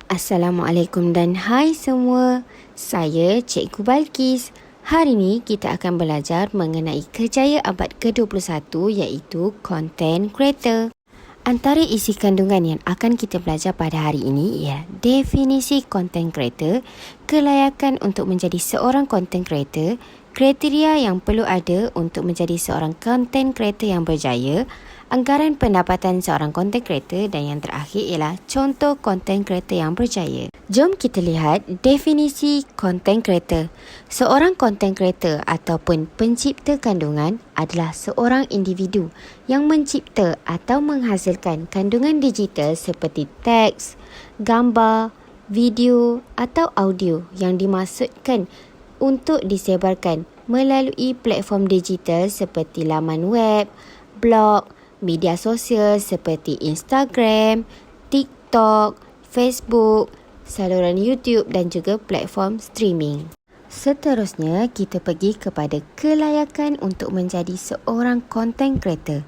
Assalamualaikum dan hai semua. Saya Cikgu Balkis. Hari ini kita akan belajar mengenai kerjaya abad ke-21 iaitu Content Creator. Antara isi kandungan yang akan kita belajar pada hari ini ialah definisi Content Creator, kelayakan untuk menjadi seorang Content Creator, kriteria yang perlu ada untuk menjadi seorang Content Creator yang berjaya, anggaran pendapatan seorang content creator dan yang terakhir ialah contoh content creator yang berjaya. Jom kita lihat definisi content creator. Seorang content creator ataupun pencipta kandungan adalah seorang individu yang mencipta atau menghasilkan kandungan digital seperti teks, gambar, video atau audio yang dimaksudkan untuk disebarkan melalui platform digital seperti laman web, blog, media sosial seperti Instagram, TikTok, Facebook, saluran YouTube dan juga platform streaming. Seterusnya, kita pergi kepada kelayakan untuk menjadi seorang content creator.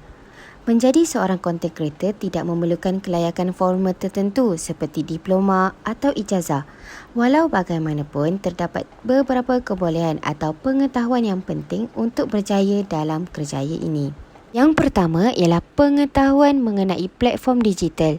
Menjadi seorang content creator tidak memerlukan kelayakan formal tertentu seperti diploma atau ijazah. Walau bagaimanapun, terdapat beberapa kebolehan atau pengetahuan yang penting untuk berjaya dalam kerjaya ini. Yang pertama ialah pengetahuan mengenai platform digital.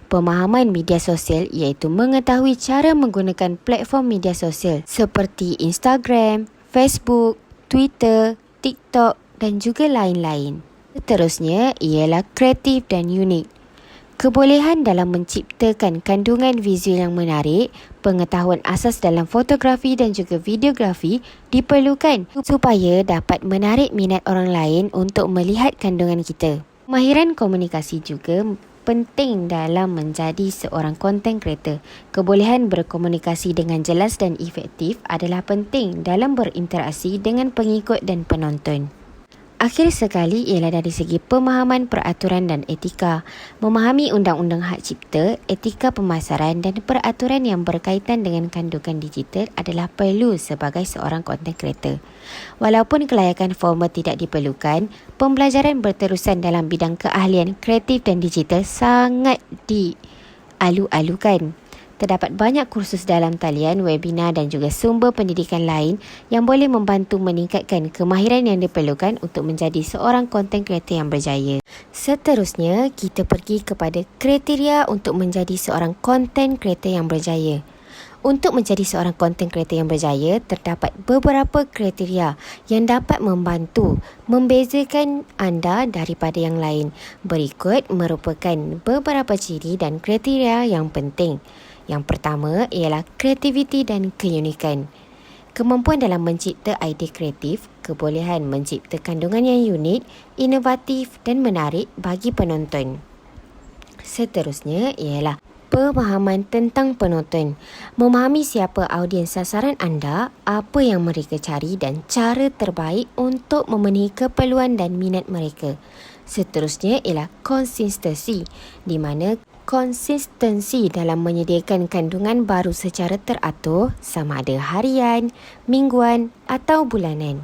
Pemahaman media sosial iaitu mengetahui cara menggunakan platform media sosial seperti Instagram, Facebook, Twitter, TikTok dan juga lain-lain. Seterusnya ialah kreatif dan unik. Kebolehan dalam menciptakan kandungan visual yang menarik, pengetahuan asas dalam fotografi dan juga videografi diperlukan supaya dapat menarik minat orang lain untuk melihat kandungan kita. Kemahiran komunikasi juga penting dalam menjadi seorang content creator. Kebolehan berkomunikasi dengan jelas dan efektif adalah penting dalam berinteraksi dengan pengikut dan penonton. Akhir sekali ialah dari segi pemahaman peraturan dan etika. Memahami undang-undang hak cipta, etika pemasaran dan peraturan yang berkaitan dengan kandungan digital adalah perlu sebagai seorang content creator. Walaupun kelayakan formal tidak diperlukan, pembelajaran berterusan dalam bidang keahlian kreatif dan digital sangat dialu-alukan. Terdapat banyak kursus dalam talian, webinar dan juga sumber pendidikan lain yang boleh membantu meningkatkan kemahiran yang diperlukan untuk menjadi seorang content creator yang berjaya. Seterusnya, kita pergi kepada kriteria untuk menjadi seorang content creator yang berjaya. Untuk menjadi seorang content creator yang berjaya, terdapat beberapa kriteria yang dapat membantu membezakan anda daripada yang lain. Berikut merupakan beberapa ciri dan kriteria yang penting. Yang pertama ialah kreativiti dan keunikan. Kemampuan dalam mencipta idea kreatif, kebolehan mencipta kandungan yang unik, inovatif dan menarik bagi penonton. Seterusnya ialah pemahaman tentang penonton. Memahami siapa audiens sasaran anda, apa yang mereka cari dan cara terbaik untuk memenuhi keperluan dan minat mereka. Seterusnya ialah konsistensi, di mana konsistensi dalam menyediakan kandungan baru secara teratur sama ada harian, mingguan atau bulanan.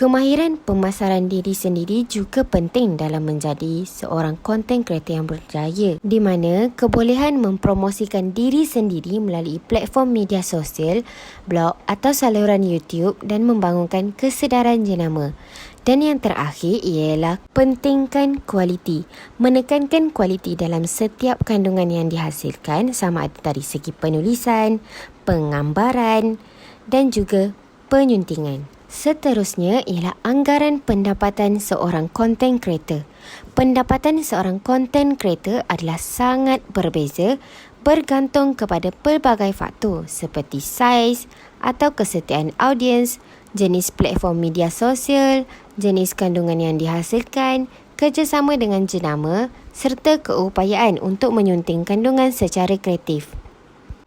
Kemahiran pemasaran diri sendiri juga penting dalam menjadi seorang content creator yang berjaya, di mana kebolehan mempromosikan diri sendiri melalui platform media sosial, blog atau saluran YouTube dan membangunkan kesedaran jenama. Dan yang terakhir ialah pentingkan kualiti. Menekankan kualiti dalam setiap kandungan yang dihasilkan sama ada dari segi penulisan, penggambaran dan juga penyuntingan. Seterusnya ialah anggaran pendapatan seorang content creator. Pendapatan seorang content creator adalah sangat berbeza bergantung kepada pelbagai faktor seperti saiz atau kesetiaan audiens, jenis platform media sosial, jenis kandungan yang dihasilkan, kerjasama dengan jenama serta keupayaan untuk menyunting kandungan secara kreatif.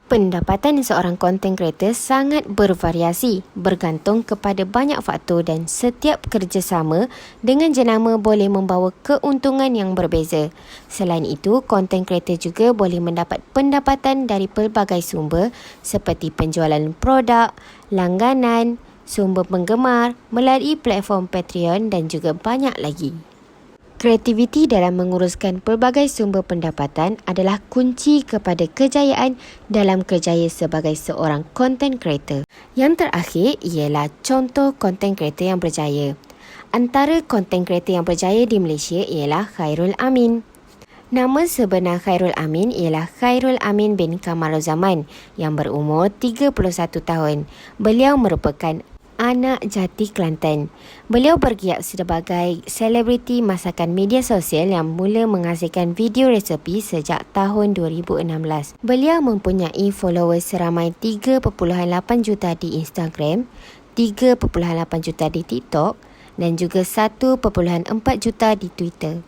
Pendapatan seorang content creator sangat bervariasi bergantung kepada banyak faktor dan setiap kerjasama dengan jenama boleh membawa keuntungan yang berbeza. Selain itu, content creator juga boleh mendapat pendapatan dari pelbagai sumber seperti penjualan produk, langganan, sumber penggemar melalui platform Patreon dan juga banyak lagi. Kreativiti dalam menguruskan pelbagai sumber pendapatan adalah kunci kepada kejayaan dalam kerjaya sebagai seorang content creator. Yang terakhir ialah contoh content creator yang berjaya. Antara content creator yang berjaya di Malaysia ialah Khairul Amin. Nama sebenar Khairul Amin ialah Khairul Amin bin Kamaruzaman yang berumur 31 tahun. Beliau merupakan anak jati Kelantan. Beliau bergiat sebagai selebriti masakan media sosial yang mula menghasilkan video resepi sejak tahun 2016. Beliau mempunyai followers seramai 3.8 juta di Instagram, 3.8 juta di TikTok dan juga 1.4 juta di Twitter.